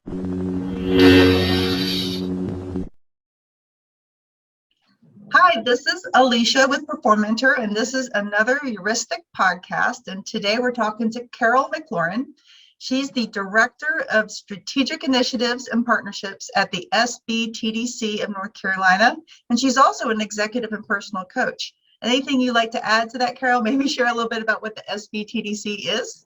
Hi, this is Alicia with Performentor, and this is another Heuristic podcast. And today we're talking to Carol McLaurin. She's the Director of Strategic Initiatives and Partnerships at the SBTDC of North Carolina, and she's also an executive and personal coach. Anything you'd like to add to that, Carol? Maybe share a little bit about what the SBTDC is?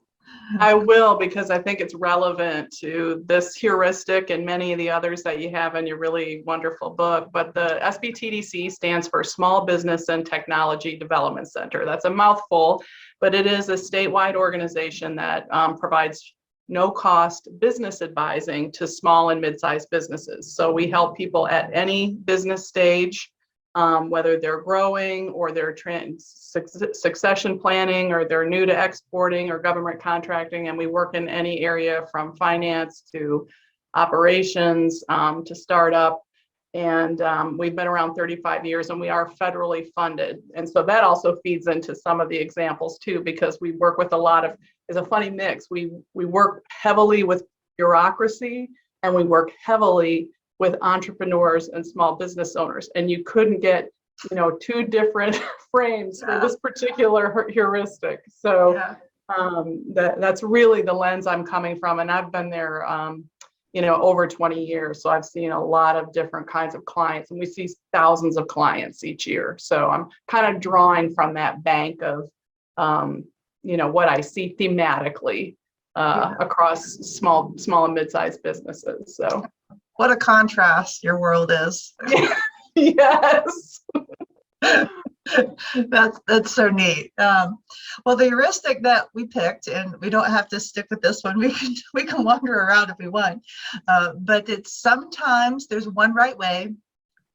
I will, because I think it's relevant to this heuristic and many of the others that you have in your really wonderful book. But the SBTDC stands for Small Business and Technology Development Center. That's a mouthful, but it is a statewide organization that provides no-cost business advising to small and mid-sized businesses. So we help people at any business stage, whether they're growing or they're succession planning or they're new to exporting or government contracting. And we work in any area from finance to operations to startup. And we've been around 35 years and we are federally funded. And so that also feeds into some of the examples too, because we work with a lot of, it's a funny mix. We work heavily with bureaucracy and we work heavily with entrepreneurs and small business owners, and you couldn't get, two different frames for this particular heuristic. So that's really the lens I'm coming from, and I've been there, over 20 years. So I've seen a lot of different kinds of clients, and we see thousands of clients each year. So I'm kind of drawing from that bank of, what I see thematically across small and mid-sized businesses. So. What a contrast your world is. Yes. That's so neat. Well, the heuristic that we picked, and we don't have to stick with this one. We can wander around if we want, but it's sometimes there's one right way,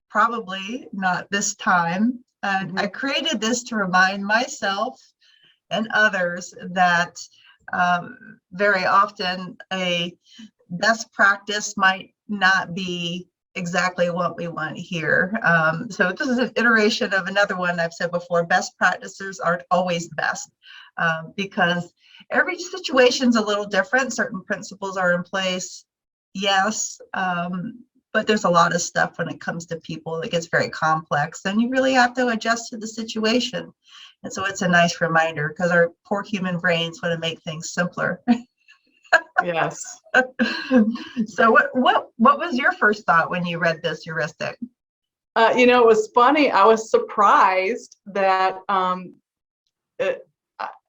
probably not this time. And I created this to remind myself and others that very often a best practice might not be exactly what we want here. So this is an iteration of another one I've said before. Best practices aren't always best because every situation's a little different. Certain principles are in place, yes, but there's a lot of stuff when it comes to people that gets very complex, and you really have to adjust to the situation. And so it's a nice reminder because our poor human brains want to make things simpler. Yes. So what was your first thought when you read this heuristic? It was funny. I was surprised that I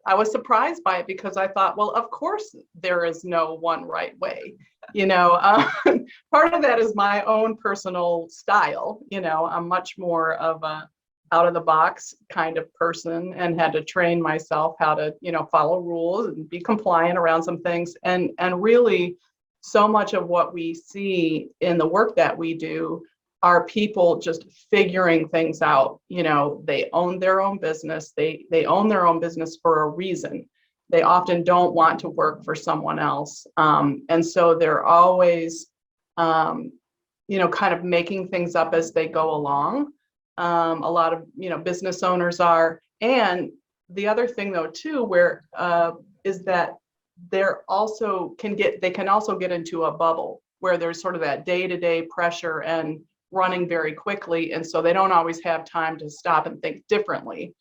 was surprised by it because I thought, well, of course there is no one right way. Part of that is my own personal style. I'm much more of a out of the box kind of person and had to train myself how to, follow rules and be compliant around some things. And really so much of what we see in the work that we do are people just figuring things out. They own their own business. They own their own business for a reason. They often don't want to work for someone else. And so they're always, kind of making things up as they go along. A lot of business owners are, and the other thing though too, where is that they can also get into a bubble where there's sort of that day-to-day pressure and running very quickly, and so they don't always have time to stop and think differently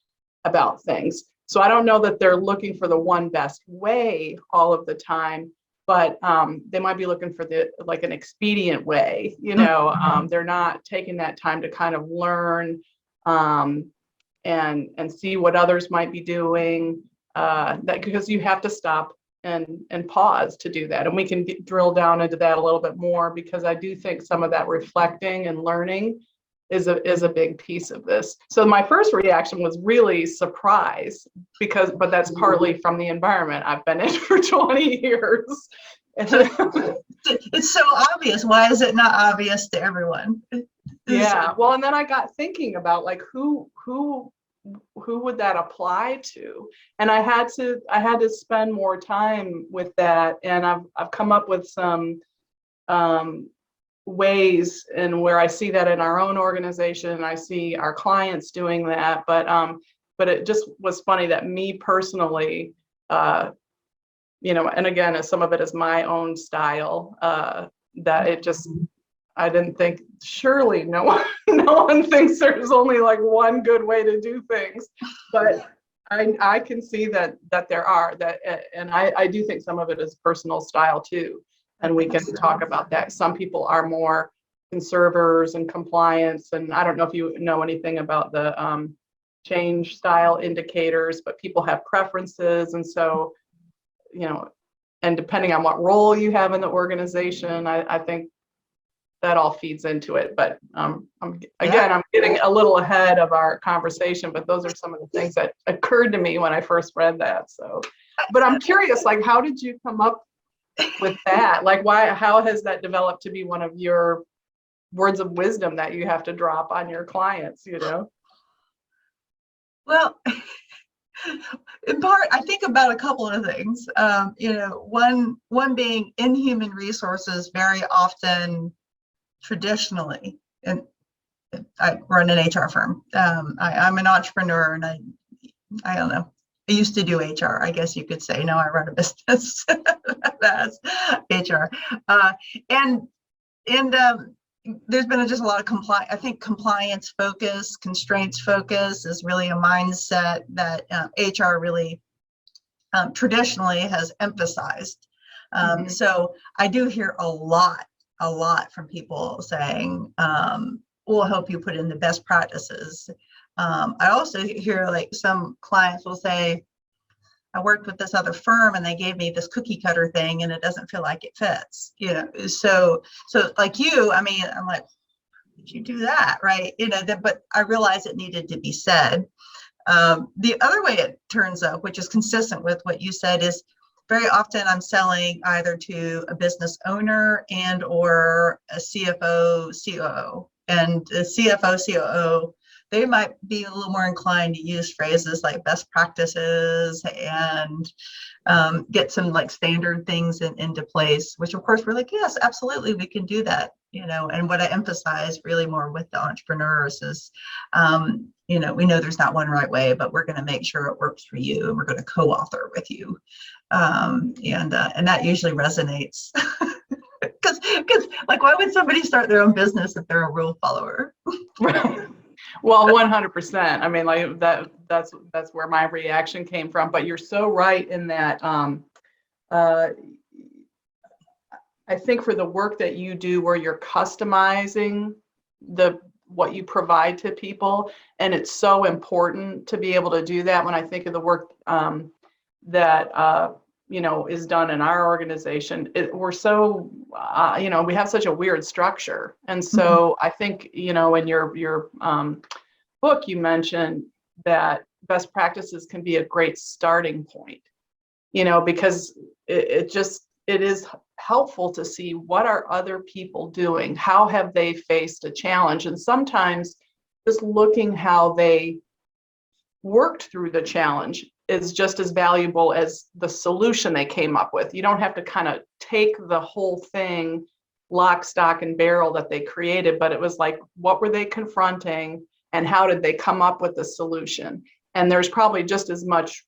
about things. So I don't know that they're looking for the one best way all of the time, but they might be looking for an expedient way. They're not taking that time to kind of learn and see what others might be doing. Because you have to stop and pause to do that, and we can drill down into that a little bit more because I do think some of that reflecting and learning is a big piece of this. So my first reaction was really surprise but that's partly from the environment I've been in for 20 years. It's so obvious. Why is it not obvious to everyone? Yeah. Well, and then I got thinking about who would that apply to? And I had to spend more time with that. And I've come up with some ways in where I see that in our own organization, and I see our clients doing that. But it just was funny that me personally, and again, as some of it is my own style, that it just, I didn't think, surely no one, no one thinks there's only like one good way to do things, but I can see that there are that, and I do think some of it is personal style too, and we can talk about that. Some people are more conservators and compliance, and I don't know if you know anything about the change style indicators, but people have preferences, and so, you know, and depending on what role you have in the organization, I think that all feeds into it. But I'm getting a little ahead of our conversation, but those are some of the things that occurred to me when I first read that. So, but I'm curious, like, how did you come up with that? Like, how has that developed to be one of your words of wisdom that you have to drop on your clients, you know? Well, in part, I think about a couple of things. You know, one being in human resources, very often traditionally, and I run an HR firm. I'm an entrepreneur, and I don't know. I used to do HR, I guess you could say. Now I run a business that's HR, and there's been just a lot of compliance. I think compliance focus, constraints focus is really a mindset that HR really traditionally has emphasized. So I do hear a lot from people saying, we'll help you put in the best practices. I also hear like some clients will say, I worked with this other firm and they gave me this cookie cutter thing and it doesn't feel like it fits, you know. So like you, I mean, I'm like, did you do that? Right. You know, but I realized it needed to be said. The other way it turns up, which is consistent with what you said, is very often I'm selling either to a business owner and or a CFO, COO. And the CFO, COO, they might be a little more inclined to use phrases like best practices and get some like standard things into place, which of course we're like, yes, absolutely, we can do that, you know. And what I emphasize really more with the entrepreneurs is, you know, we know there's not one right way, but we're going to make sure it works for you, and we're going to co-author with you, and that usually resonates. Because like, why would somebody start their own business if they're a rule follower? Right. Well, 100%. I mean, like that's where my reaction came from. But you're so right in that. I think for the work that you do, where you're customizing what you provide to people, and it's so important to be able to do that. When I think of the work that you know, is done in our organization, we're so you know, we have such a weird structure, and so I think, you know, in your book you mentioned that best practices can be a great starting point, you know, because it is helpful to see what are other people doing, how have they faced a challenge, and sometimes just looking how they worked through the challenge is just as valuable as the solution they came up with. You don't have to kind of take the whole thing lock, stock, and barrel that they created, but it was like, what were they confronting and how did they come up with the solution? And there's probably just as much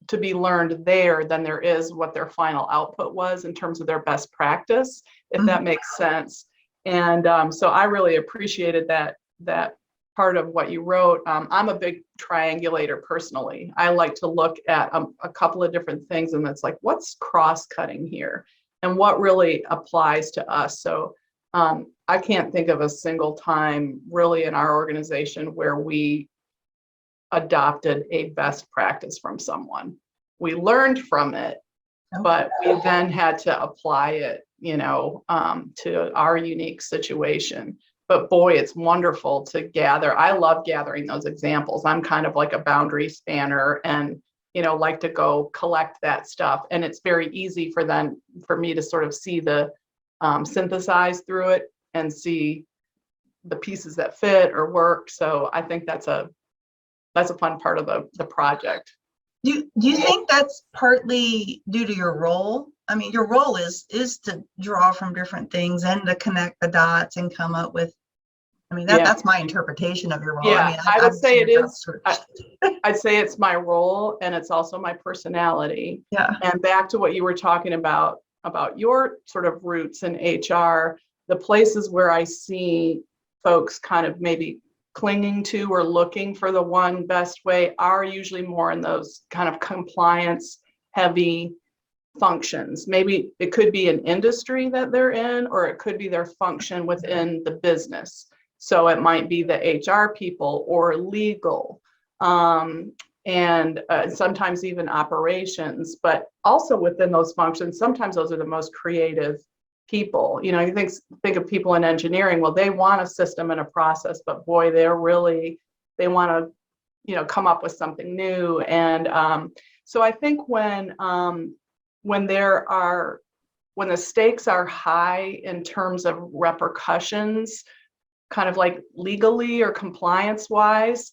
to be learned there than there is what their final output was in terms of their best practice, if that makes sense. And so I really appreciated that part of what you wrote. I'm a big triangulator personally. I like to look at a couple of different things, and it's like, what's cross-cutting here and what really applies to us. So I can't think of a single time really in our organization where we adopted a best practice from someone. We learned from it, but we then had to apply it, you know, to our unique situation. But boy, it's wonderful to gather. I love gathering those examples. I'm kind of like a boundary spanner and, you know, like to go collect that stuff. And it's very easy for me to sort of see the synthesize through it and see the pieces that fit or work. So I think that's a fun part of the project. Do you think that's partly due to your role? I mean, your role is to draw from different things and to connect the dots and come up with, I mean, that's my interpretation of your role. Yeah, I mean, I would say it is. I'd say it's my role and it's also my personality. Yeah. And back to what you were talking about, about your sort of roots in HR, the places where I see folks kind of maybe clinging to or looking for the one best way are usually more in those kind of compliance heavy functions. Maybe it could be an industry that they're in, or it could be their function within the business. So it might be the HR people or legal, and sometimes even operations, but also within those functions, sometimes those are the most creative people. You know, you think of people in engineering, well, they want a system and a process, but boy, they want to, you know, come up with something new. And so I think when the stakes are high in terms of repercussions, kind of like legally or compliance wise,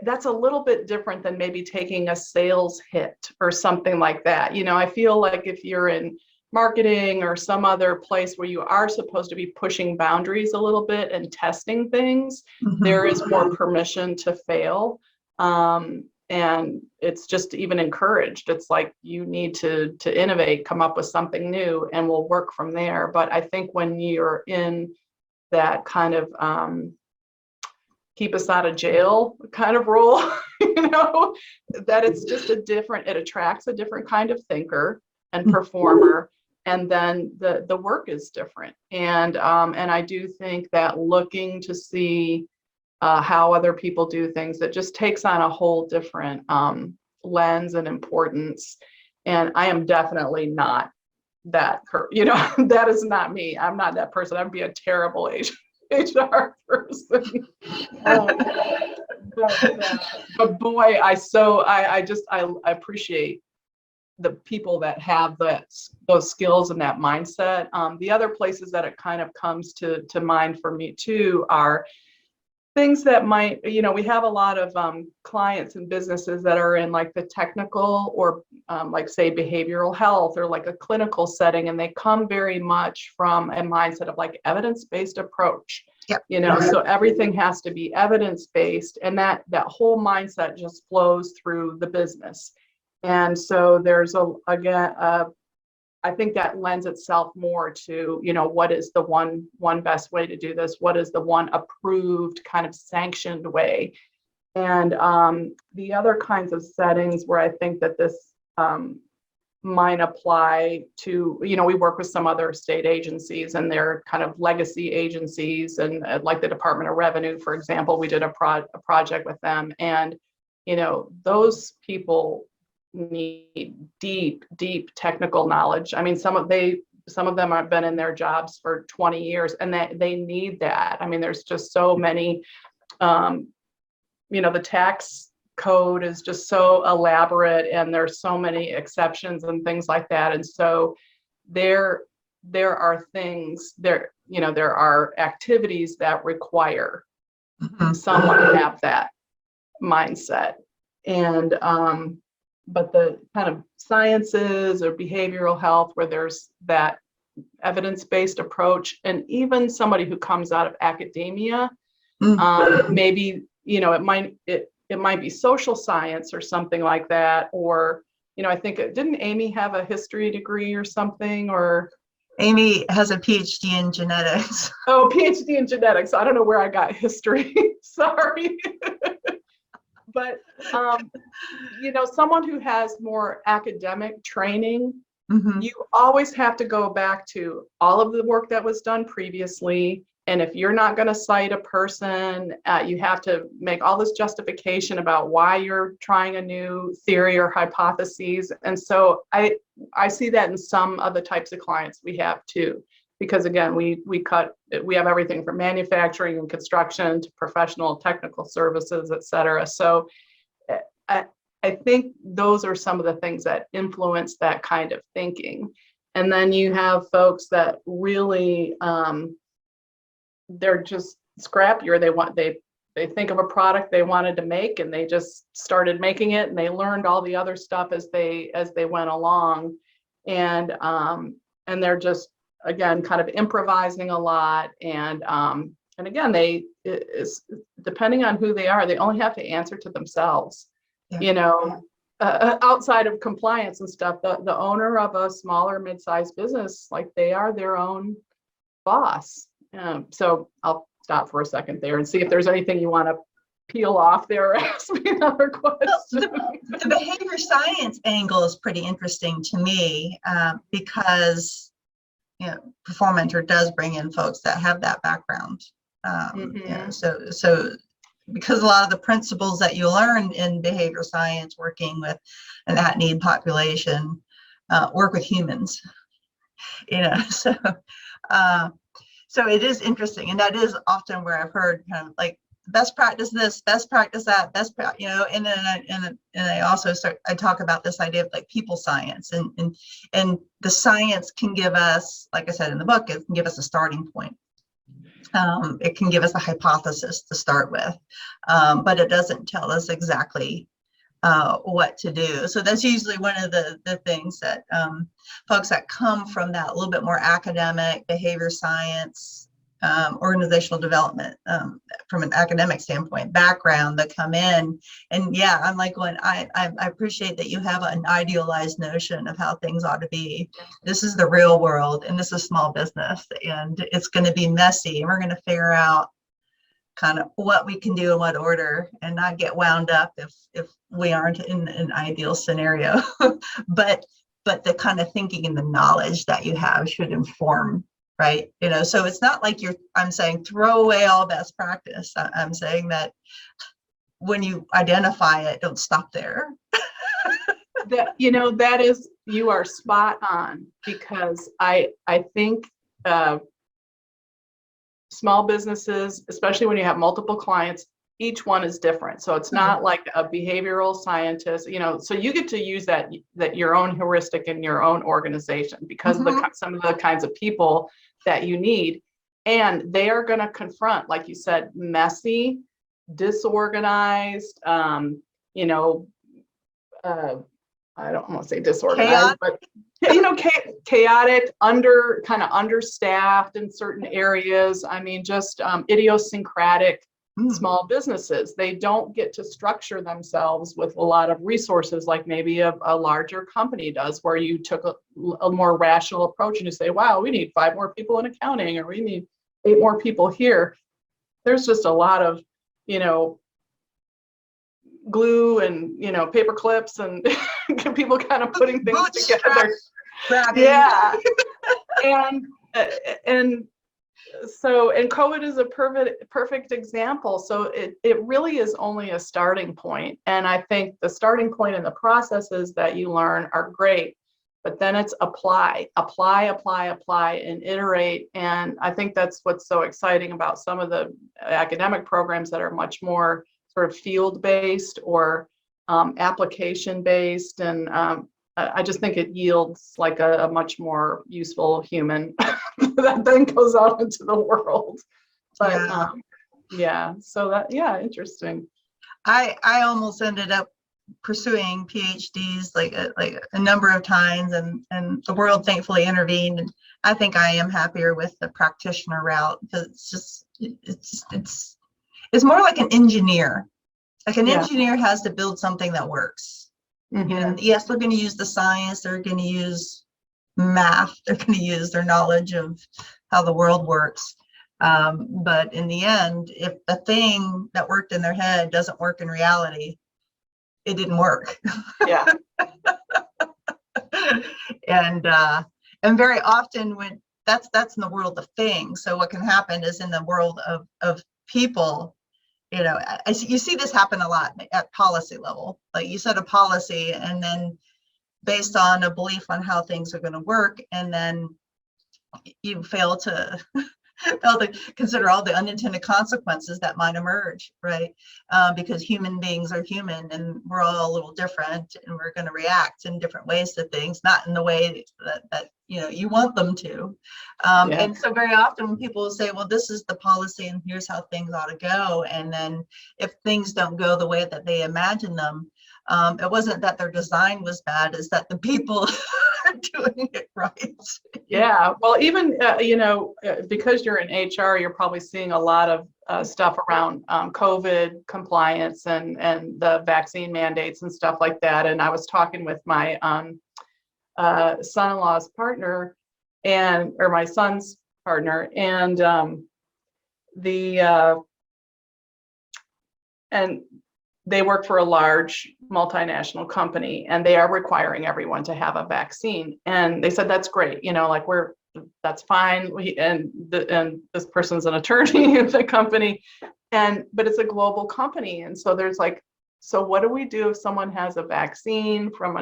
that's a little bit different than maybe taking a sales hit or something like that. You know, I feel like if you're in marketing or some other place where you are supposed to be pushing boundaries a little bit and testing things, there is more permission to fail. And it's just even encouraged. It's like you need to innovate, come up with something new, and we'll work from there. But I think when you're in that kind of keep us out of jail kind of role, you know, that it's just it attracts a different kind of thinker and performer. And then the work is different. And I do think that looking to see how other people do things, it just takes on a whole different lens and importance. And I am definitely not that, that is not me. I'm not that person. I'd be a terrible HR person. But boy, I appreciate the people that have those skills and that mindset. The other places that it kind of comes to mind for me too are things that might, we have a lot of clients and businesses that are in like the technical or like say behavioral health or like a clinical setting, and they come very much from a mindset of like evidence-based approach. Yep. So everything has to be evidence-based, and that whole mindset just flows through the business. And so there's I think that lends itself more to, what is the one best way to do this? What is the one approved kind of sanctioned way? And the other kinds of settings where I think that this might apply to, we work with some other state agencies, and they're kind of legacy agencies, and like the Department of Revenue, for example, we did a project with them, and, those people need deep technical knowledge. I mean, some of them have been in their jobs for 20 years, and that they need that. I mean, there's just so many, the tax code is just so elaborate, and there's so many exceptions and things like that. And so there are things there, there are activities that require someone to have that mindset. And but the kind of sciences or behavioral health where there's that evidence-based approach, and even somebody who comes out of academia, maybe, it might be social science or something like that. Or, I think, didn't Amy have a history degree or something? Or Amy has a PhD in genetics. Oh, PhD in genetics. I don't know where I got history. Sorry. But, someone who has more academic training, you always have to go back to all of the work that was done previously. And if you're not going to cite a person, you have to make all this justification about why you're trying a new theory or hypotheses. And so I see that in some of the types of clients we have too. Because again, we have everything from manufacturing and construction to professional technical services, et cetera. So I think those are some of the things that influence that kind of thinking. And then you have folks that really, they're just scrappier. They think of a product they wanted to make, and they just started making it, and they learned all the other stuff as they went along. And they're just, again, kind of improvising a lot. And again, depending on who they are, they only have to answer to themselves. Yeah. outside of compliance and stuff, the owner of a smaller mid-sized business, like they are their own boss. So I'll stop for a second there and see if there's anything you want to peel off there or ask me another question. The behavior science angle is pretty interesting to me because Performentor does bring in folks that have that background. So because a lot of the principles that you learn in behavior science, working with an at-need population, work with humans, so it is interesting, and that is often where I've heard kind of like best practice this, best practice that, and then I also I talk about this idea of like people science, and the science can give us, like I said in the book, it can give us a starting point. It can give us a hypothesis to start with, but it doesn't tell us exactly what to do. So that's usually one of the things that folks that come from that little bit more academic behavior science, organizational development, from an academic standpoint background, that come in, and I'm like going, I appreciate that you have an idealized notion of how things ought to be. This is the real world, and this is small business, and it's going to be messy, and we're going to figure out kind of what we can do in what order, and not get wound up if we aren't in an ideal scenario. but the kind of thinking and the knowledge that you have should inform, right? So it's not like I'm saying throw away all best practice. I'm saying that when you identify it, don't stop there. That is, you are spot on, because I think small businesses, especially when you have multiple clients, each one is different. So it's not like a behavioral scientist, so you get to use that your own heuristic in your own organization, because of some of the kinds of people that you need. And they are going to confront, like you said, messy, disorganized, I don't want to say disorganized, but chaotic, understaffed in certain areas. I mean, just idiosyncratic small businesses. They don't get to structure themselves with a lot of resources like maybe a larger company does, where you took a more rational approach and you say, wow, we need 5 more people in accounting, or we need 8 more people here. There's just a lot of, glue and, paper clips and people kind of putting things together. Yeah. and COVID is a perfect example. So it really is only a starting point. And I think the starting point and the processes that you learn are great, but then it's apply, and iterate. And I think that's what's so exciting about some of the academic programs that are much more sort of field-based or application-based. And I just think it yields like a much more useful human that then goes out into the world. But so that, interesting. I almost ended up pursuing PhDs like a number of times, and the world thankfully intervened. And I think I am happier with the practitioner route, because it's more like an engineer. Like an engineer has to build something that works. Yes, they're going to use the science, they're going to use math, they're going to use their knowledge of how the world works. But in the end, if the thing that worked in their head doesn't work in reality, it didn't work. Yeah. And very often when that's in the world of things. So what can happen is in the world of people, you see this happen a lot at policy level. Like you set a policy, and then based on a belief on how things are going to work, and then you fail to consider all the unintended consequences that might emerge, right? Because human beings are human, and we're all a little different, and we're going to react in different ways to things, not in the way that you want them to. And so very often when people say, well, this is the policy and here's how things ought to go, and then if things don't go the way that they imagine them, It wasn't that their design was bad, it's that the people are doing it right. Yeah, well, even because you're in HR, you're probably seeing a lot of stuff around COVID compliance and the vaccine mandates and stuff like that. And I was talking with my son-in-law's partner or my son's partner, and and they work for a large multinational company, and they are requiring everyone to have a vaccine. And they said, that's great. That's fine. And this person's an attorney in the company, but it's a global company. And so there's like, so what do we do if someone has a vaccine from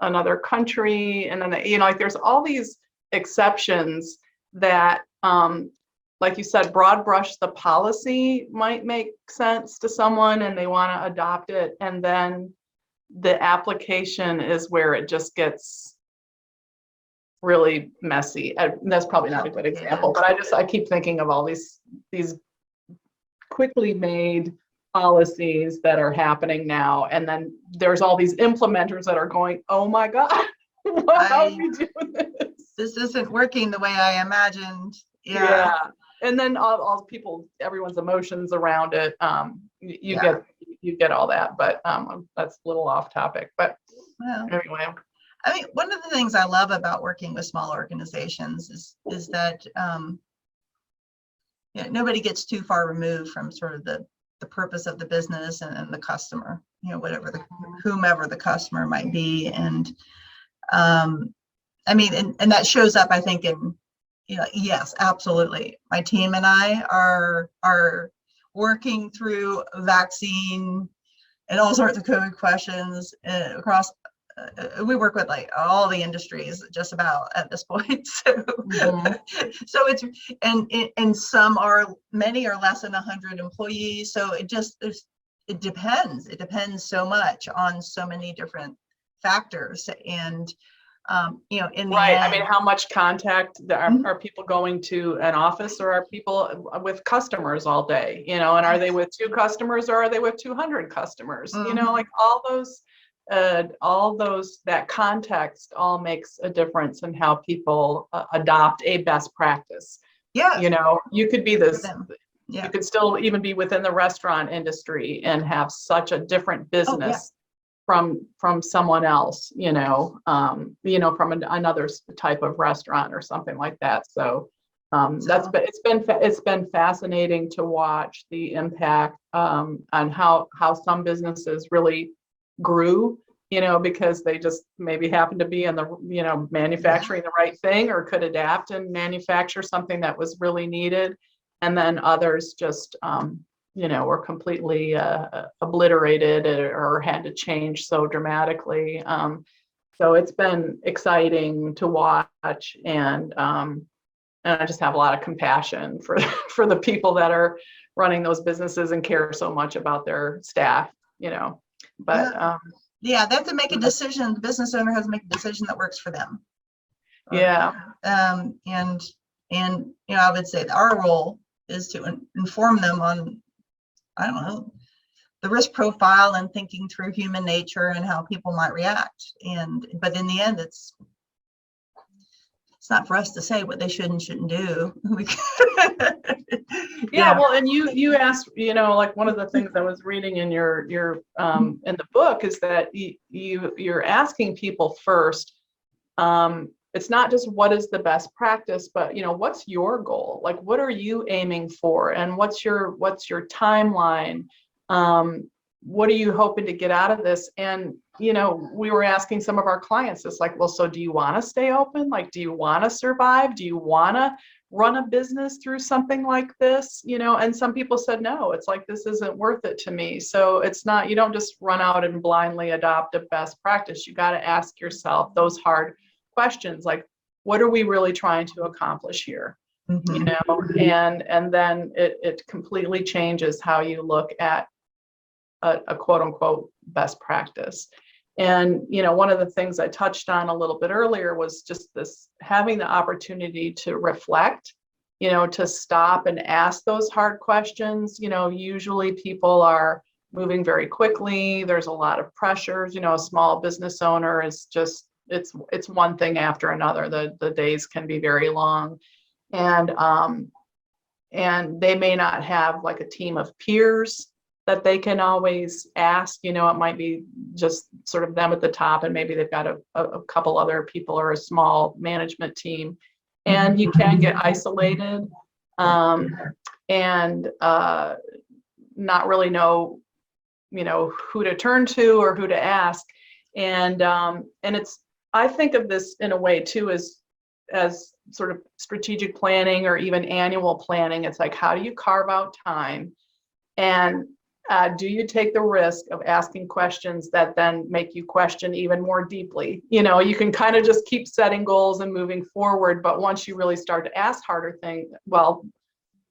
another country? And then, like there's all these exceptions that, like you said, broad brush the policy might make sense to someone and they want to adopt it. And then the application is where it just gets really messy. That's probably not a good example, but I keep thinking of all these quickly made policies that are happening now. And then there's all these implementers that are going, oh my God, how do we do this? This isn't working the way I imagined. Yeah. And then all people, everyone's emotions around it. You get all that, but that's a little off topic. But anyway, I mean, one of the things I love about working with small organizations is that nobody gets too far removed from sort of the purpose of the business and the customer. Whomever the customer might be, and I mean, and that shows up, I think, in yes, absolutely. My team and I are working through vaccine and all sorts of COVID questions across. We work with like all the industries just about at this point. So, so it's and many are less than 100 employees. So it depends. It depends so much on so many different factors. And in the right. end, I mean, how much contact are people going to an office, or are people with customers all day, and are they with 2 customers or are they with 200 customers? Like all those, that context all makes a difference in how people adopt a best practice. Yeah. You could be you could still even be within the restaurant industry and have such a different business from someone else, from another type of restaurant or something like that. So it's been fascinating to watch the impact on how some businesses really grew, because they just maybe happened to be in the manufacturing the right thing, or could adapt and manufacture something that was really needed, and then others just were completely obliterated or had to change so dramatically. So it's been exciting to watch, and I just have a lot of compassion for the people that are running those businesses and care so much about their staff, But they have to make a decision. The business owner has to make a decision that works for them. Yeah. And I would say that our role is to inform them on, I don't know, the risk profile and thinking through human nature and how people might react. But in the end, it's not for us to say what they should and shouldn't do. Well, and you asked, like one of the things I was reading in your in the book is that you're asking people first. It's not just what is the best practice, but what's your goal? Like, what are you aiming for, and what's your timeline? What are you hoping to get out of this? And we were asking some of our clients, it's like, well, so do you want to stay open? Like, do you want to survive? Do you want to run a business through something like this? And some people said, no, it's like, this isn't worth it to me. So it's not, you don't just run out and blindly adopt a best practice. You got to ask yourself those hard questions, like, what are we really trying to accomplish here? And then it completely changes how you look at a quote unquote best practice. And one of the things I touched on a little bit earlier was just this, having the opportunity to reflect, to stop and ask those hard questions. Usually people are moving very quickly. There's a lot of pressures. A small business owner is just, it's one thing after another. The days can be very long. And they may not have like a team of peers that they can always ask. It might be just sort of them at the top, and maybe they've got a couple other people or a small management team. And you can get isolated and not really know, who to turn to or who to ask. And I think of this in a way too as sort of strategic planning or even annual planning. It's like, how do you carve out time, and do you take the risk of asking questions that then make you question even more deeply? You can kind of just keep setting goals and moving forward, but once you really start to ask harder things,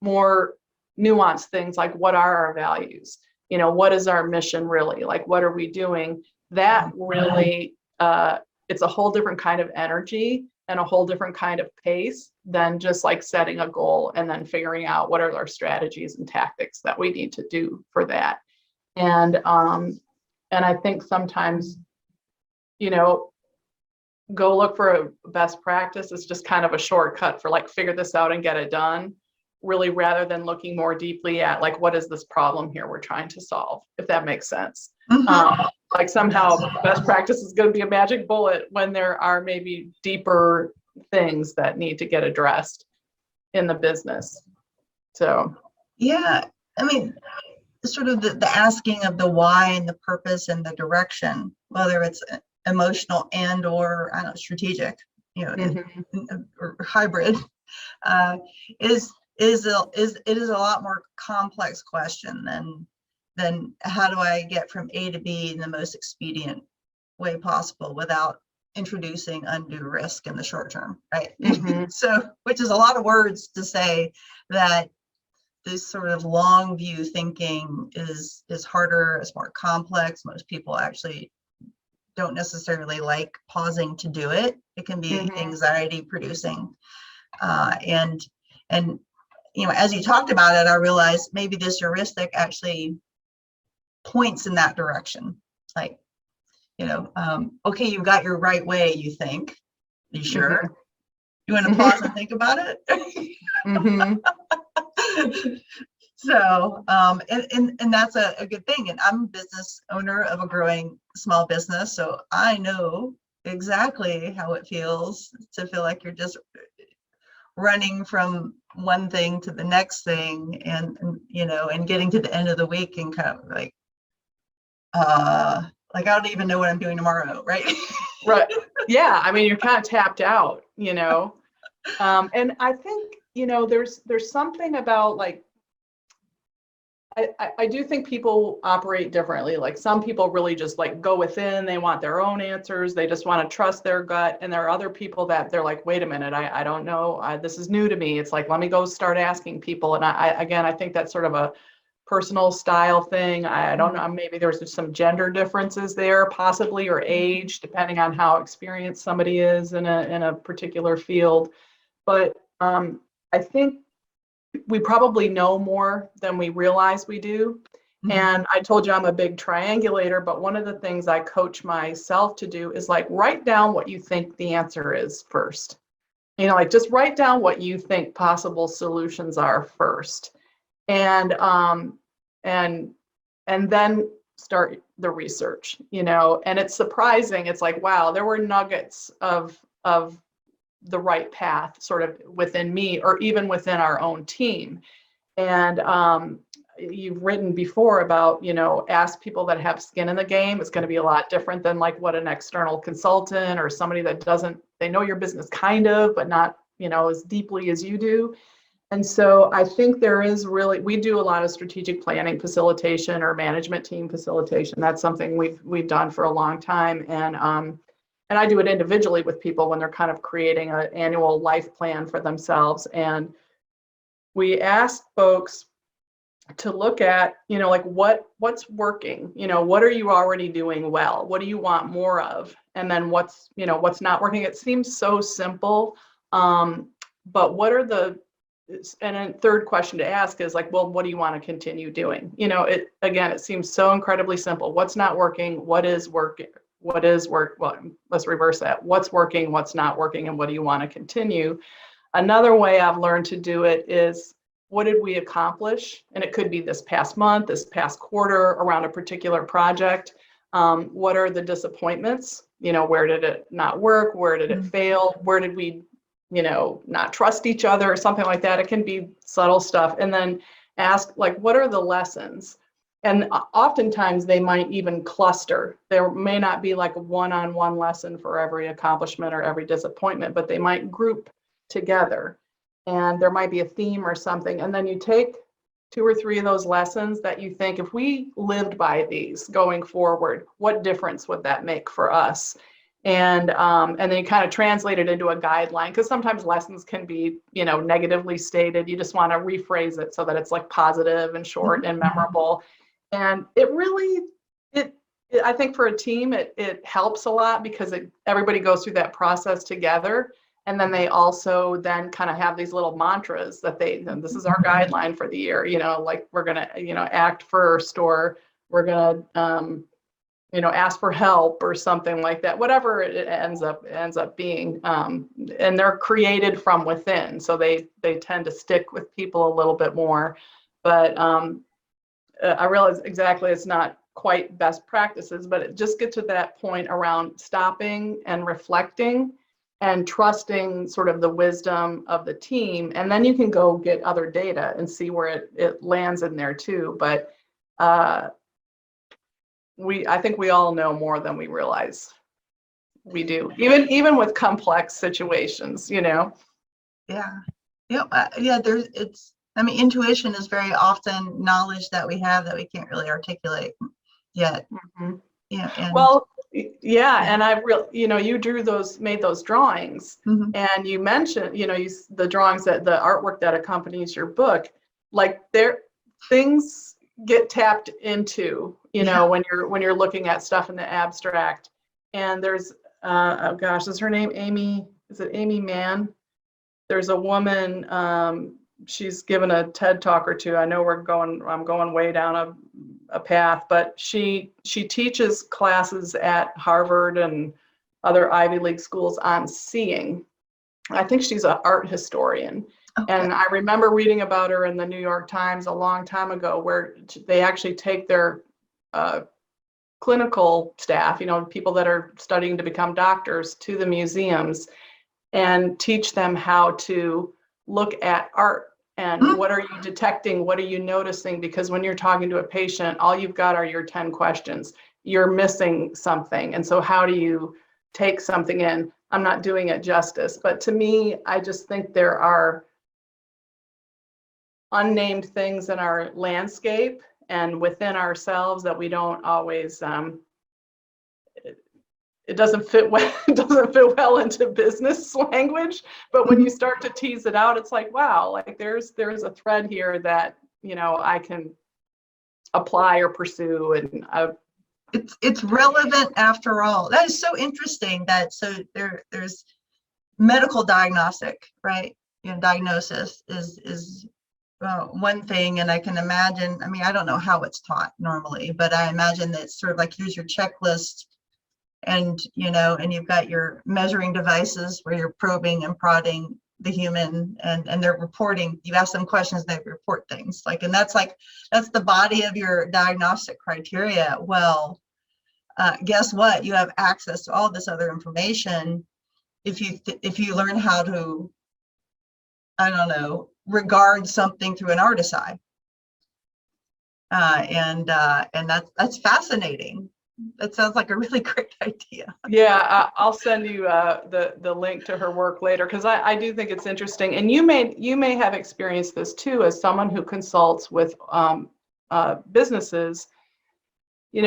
more nuanced things like, what are our values? What is our mission really? Like, what are we doing? That really, it's a whole different kind of energy and a whole different kind of pace than just like setting a goal and then figuring out what are our strategies and tactics that we need to do for that. And I think sometimes, go look for a best practice is just kind of a shortcut for like, figure this out and get it done, really, rather than looking more deeply at like, what is this problem here we're trying to solve, if that makes sense. Like somehow best practice is going to be a magic bullet when there are maybe deeper things that need to get addressed in the business. So yeah, I mean, sort of the asking of the why and the purpose and the direction, whether it's emotional and or I don't know, strategic, or hybrid, it is a lot more complex question than how do I get from A to B in the most expedient way possible without introducing undue risk in the short term, right? So, which is a lot of words to say that this sort of long view thinking is harder, it's more complex. Most people actually don't necessarily like pausing to do it. It can be anxiety producing. And as you talked about it, I realized maybe this heuristic actually points in that direction. Like, okay, you've got your right way, you think. Are you sure? You want to pause and think about it? So, and that's a good thing. And I'm a business owner of a growing small business, so I know exactly how it feels to feel like you're just running from one thing to the next thing, and getting to the end of the week and kind of like I don't even know what I'm doing tomorrow, right? Right. Yeah, I mean, you're kind of tapped out, and I think there's something about like, I do think people operate differently. Like some people really just like go within, they want their own answers, they just want to trust their gut. And there are other people that they're like, wait a minute, I don't know, this is new to me. It's like, let me go start asking people. And I think that's sort of a personal style thing. I don't know, maybe there's just some gender differences there possibly, or age, depending on how experienced somebody is in a particular field. But I think we probably know more than we realize we do. And I told you I'm a big triangulator, but one of the things I coach myself to do is like, write down what you think the answer is first. Like just write down what you think possible solutions are first. And then start the research, and it's surprising. It's like, wow, there were nuggets of the right path sort of within me, or even within our own team. And you've written before about, ask people that have skin in the game. It's going to be a lot different than like what an external consultant or somebody that they know your business kind of, but not, as deeply as you do. And so I think we do a lot of strategic planning facilitation or management team facilitation. That's something we've done for a long time. And I do it individually with people when they're kind of creating an annual life plan for themselves. And we ask folks to look at, like what's working, what are you already doing well? What do you want more of? And then what's not working? It seems so simple, but what are the and a third question to ask is like, well, what do you want to continue doing? It seems so incredibly simple. What's not working? What is working? What is work? Well, let's reverse that. What's working? What's not working? And what do you want to continue? Another way I've learned to do it is, what did we accomplish? And it could be this past month, this past quarter around a particular project. What are the disappointments? Where did it not work? Where did it fail? Where did we not trust each other or something like that? It can be subtle stuff. And then ask, like, what are the lessons? And oftentimes they might even cluster. There may not be like a one-on-one lesson for every accomplishment or every disappointment, but they might group together. And there might be a theme or something. And then you take 2 or 3 of those lessons that you think, if we lived by these going forward, what difference would that make for us? And then you kind of translate it into a guideline, because sometimes lessons can be, negatively stated. You just want to rephrase it so that it's like positive and short and memorable. And it really, I think for a team, it helps a lot, because everybody goes through that process together. And then they also then kind of have these little mantras that this is our guideline for the year, like we're going to, act first, or we're going to, ask for help or something like that, whatever it ends up being. And they're created from within. So they tend to stick with people a little bit more. But I realize exactly it's not quite best practices, but it just gets to that point around stopping and reflecting and trusting sort of the wisdom of the team. And then you can go get other data and see where it lands in there too. But I think we all know more than we realize we do, even with complex situations, Yeah. Intuition is very often knowledge that we have that we can't really articulate yet. Mm-hmm. Yeah. And I've made those drawings, and you mentioned, the drawings, that the artwork that accompanies your book, like things get tapped into, when you're looking at stuff in the abstract. And there's, is her name Amy? Is it Amy Mann? There's a woman, she's given a TED talk or two. I know I'm going way down a path, but she teaches classes at Harvard and other Ivy League schools on seeing. I think she's an art historian. Okay. And I remember reading about her in the New York Times a long time ago, where they actually take their clinical staff, people that are studying to become doctors, to the museums and teach them how to look at art. And what are you detecting? What are you noticing? Because when you're talking to a patient, all you've got are your 10 questions. You're missing something. And so how do you take something in? I'm not doing it justice. But to me, I just think there are unnamed things in our landscape and within ourselves that we don't always, it doesn't fit well into business language, but when you start to tease it out, it's like, wow, like there's a thread here that I can apply or pursue, and it's relevant after all. That is so interesting. There's medical diagnostic, right? Diagnosis is one thing, and I can imagine. I don't know how it's taught normally, but I imagine that it's sort of like, here's your checklist. And, and you've got your measuring devices where you're probing and prodding the human, and they're reporting. You ask them questions, they report things and that's the body of your diagnostic criteria. Well, guess what? You have access to all this other information if you learn how to, regard something through an artist's eye. And that's fascinating. That sounds like a really great idea. Yeah, I'll send you the link to her work later, because I do think it's interesting. And you may have experienced this too, as someone who consults with businesses. We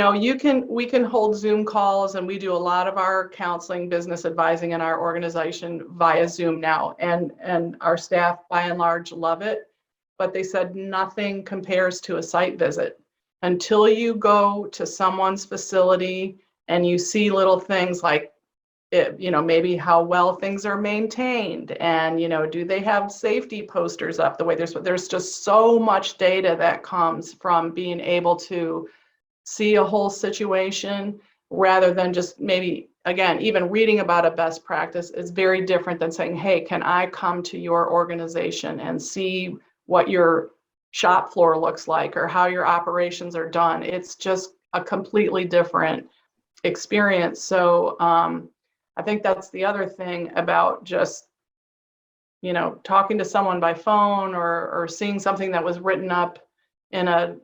can hold Zoom calls, and we do a lot of our counseling, business advising in our organization via Zoom now, and our staff by and large love it. But they said nothing compares to a site visit. Until you go to someone's facility and you see little things like maybe how well things are maintained, and do they have safety posters up the way there's just so much data that comes from being able to see a whole situation, rather than just maybe, again, even reading about a best practice is very different than saying, hey, can I come to your organization and see what your shop floor looks like or how your operations are done. It's just a completely different experience. So I think that's the other thing about just, talking to someone by phone, or seeing something that was written up in a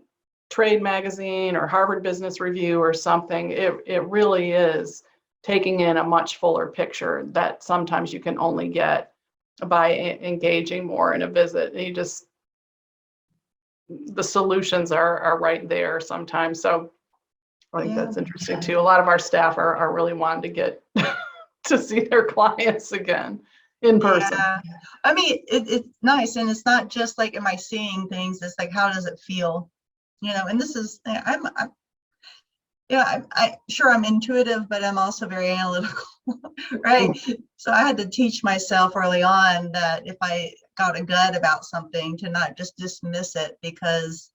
trade magazine or Harvard Business Review or something. It really is taking in a much fuller picture that sometimes you can only get by engaging more in a visit. The solutions are right there sometimes. So I think that's interesting too. A lot of our staff are really wanting to get to see their clients again in person. Yeah. I mean, it's nice, and it's not just like, am I seeing things? It's like, how does it feel? And this is, I'm sure I'm intuitive, but I'm also very analytical, right? So I had to teach myself early on that if I got a gut about something, to not just dismiss it because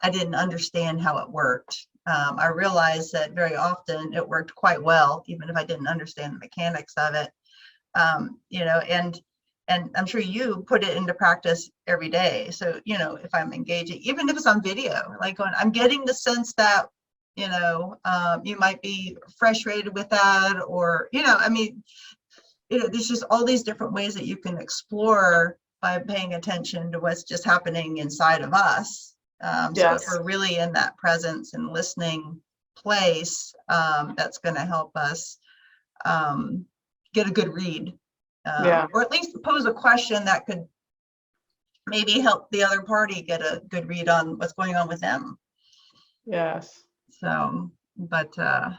I didn't understand how it worked. I realized that very often it worked quite well, even if I didn't understand the mechanics of it. And I'm sure you put it into practice every day. So, if I'm engaging, even if it's on video, like I'm getting the sense that, you might be frustrated with that, or, there's just all these different ways that you can explore by paying attention to what's just happening inside of us. So if we're really in that presence and listening place, that's going to help us get a good read, or at least pose a question that could maybe help the other party get a good read on what's going on with them. Yes. So, but yeah.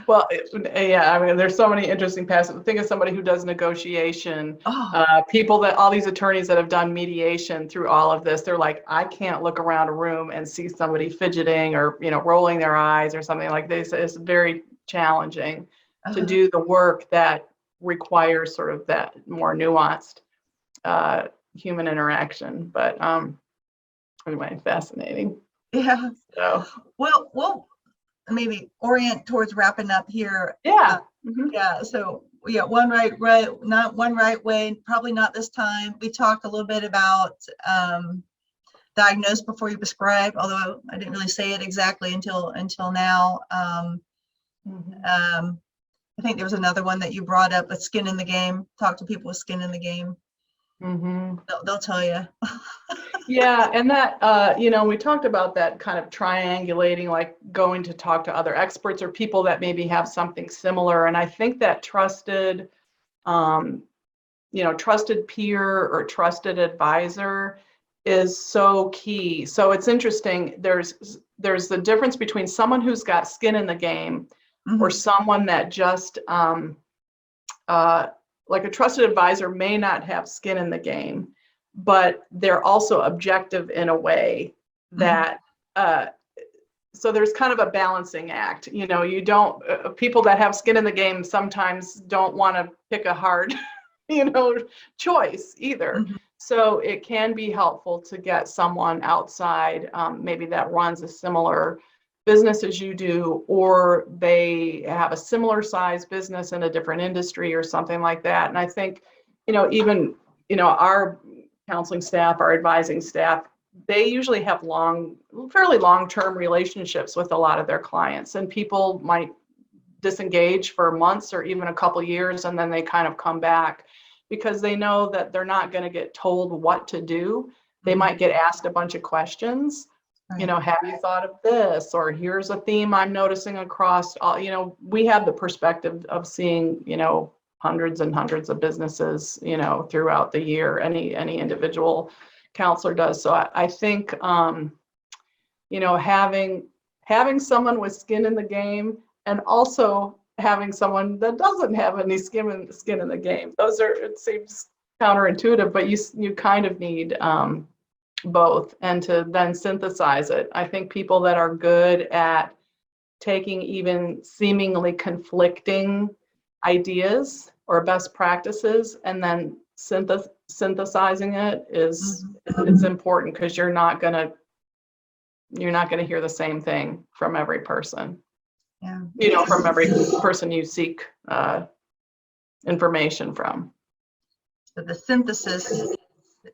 Well, I mean, there's so many interesting paths. Think of somebody who does negotiation, all these attorneys that have done mediation through all of this. They're like, I can't look around a room and see somebody fidgeting or, rolling their eyes or something like this. It's very challenging to do the work that requires sort of that more nuanced human interaction. But anyway, fascinating. Yeah. So, well, maybe orient towards wrapping up here. Yeah. Yeah. So one right, not one right way, probably not this time. We talked a little bit about diagnose before you prescribe, although I didn't really say it exactly until now. I think there was another one that you brought up, with skin in the game. Talk to people with skin in the game. They'll tell you. Yeah, and that, we talked about that kind of triangulating, like going to talk to other experts or people that maybe have something similar. And I think that trusted peer or trusted advisor is so key. So it's interesting. There's the difference between someone who's got skin in the game or someone that just, like a trusted advisor may not have skin in the game, but they're also objective in a way that, so there's kind of a balancing act. You don't, people that have skin in the game sometimes don't want to pick a hard, choice either. So it can be helpful to get someone outside, maybe that runs a similar business as you do, or they have a similar size business in a different industry or something like that. And I think, even, our counseling staff, our advising staff, they usually have fairly long-term relationships with a lot of their clients, and people might disengage for months or even a couple years, and then they kind of come back because they know that they're not going to get told what to do. They might get asked a bunch of questions. Have you thought of this? Or here's a theme I'm noticing across all, we have the perspective of seeing, hundreds and hundreds of businesses, throughout the year. Any individual counselor does. So I think, having someone with skin in the game, and also having someone that doesn't have any skin in the game. It seems counterintuitive, but you kind of need both, and to then synthesize it. I think people that are good at taking even seemingly conflicting ideas or best practices and then synthesizing it is it's important, because you're not gonna hear the same thing from every person. Yeah. From every person you seek information from. So the synthesis,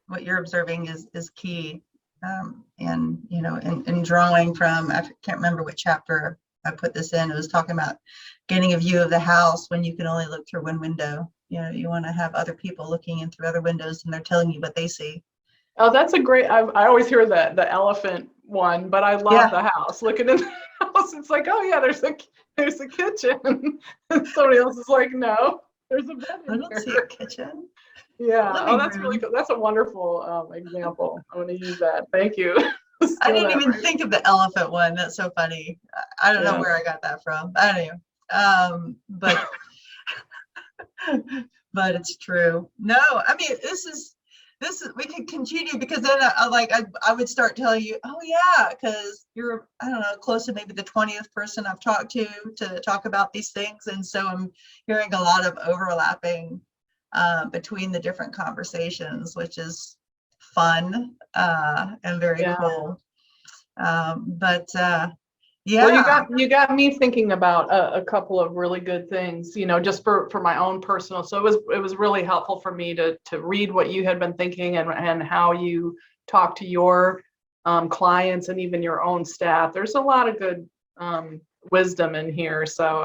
what you're observing is key. And in drawing from, I can't remember what chapter I put this in. It was talking about getting a view of the house when you can only look through one window. You want to have other people looking in through other windows, and they're telling you what they see. Oh, that's a great. I always hear the elephant one, but I love the house. Looking in the house, it's like, oh yeah, there's a kitchen. And somebody else is like, no, there's a bed in I don't see a kitchen. Yeah. Living That's room. really cool. That's a wonderful example. I'm going to use that. Thank you. I didn't even think of the elephant one. That's so funny. I don't know where I got that from. I don't know. But but it's true. No, I mean, this is we could continue, because then I would start telling you, oh yeah, because you're, I don't know, close to maybe the 20th person I've talked to talk about these things, and so I'm hearing a lot of overlapping between the different conversations, which is fun and very cool. Yeah. Well, you got me thinking about a couple of really good things, just for my own personal. So it was really helpful for me to read what you had been thinking and how you talk to your clients and even your own staff. There's a lot of good wisdom in here. So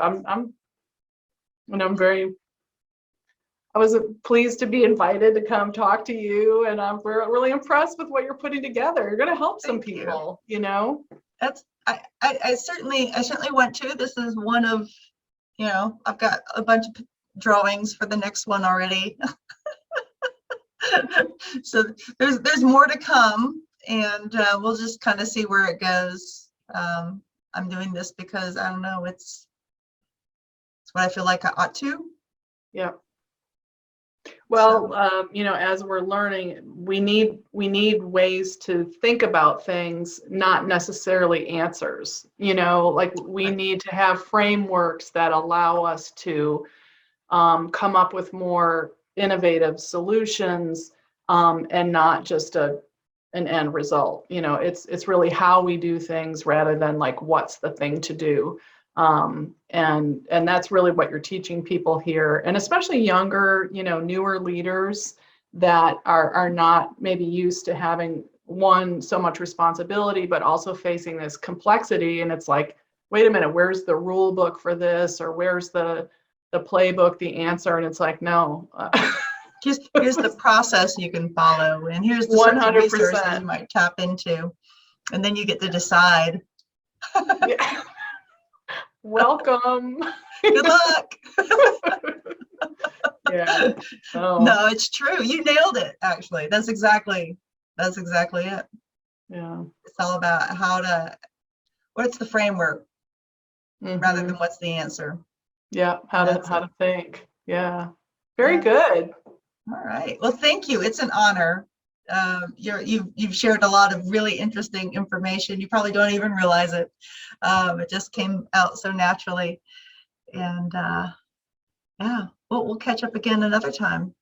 I was pleased to be invited to come talk to you, and I'm really impressed with what you're putting together. You're going to help some people, That's I certainly want to. This is one of, I've got a bunch of drawings for the next one already. So there's more to come, and we'll just kind of see where it goes. I'm doing this because I don't know, it's what I feel like I ought to. Yeah. Well, as we're learning, we need ways to think about things, not necessarily answers. Like we need to have frameworks that allow us to come up with more innovative solutions, and not just an end result. It's really how we do things rather than like what's the thing to do. And that's really what you're teaching people here, and especially younger, newer leaders that are not maybe used to having so much responsibility, but also facing this complexity. And it's like, wait a minute, where's the rule book for this, or where's the playbook, the answer? And it's like, no. Just here's the process you can follow, and here's the 100% resources you might tap into, and then you get to decide. Yeah. Welcome. Good luck. Yeah. Oh. No, it's true. You nailed it. Actually, that's exactly it. Yeah. It's all about what's the framework, rather than what's the answer. Yeah. How to think. Yeah. Very good. All right. Well, thank you. It's an honor. You've shared a lot of really interesting information. You probably don't even realize it. It just came out so naturally. And we'll catch up again another time.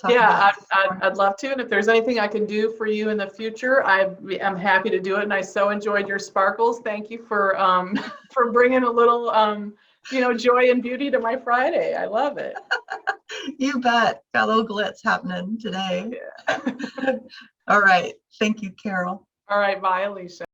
I'd love to. And if there's anything I can do for you in the future, I'm happy to do it. And I so enjoyed your sparkles. Thank you for bringing a little joy and beauty to my Friday. I love it. You bet. Got a little glitz happening today. Yeah. All right. Thank you, Carol. All right. Bye, Alicia.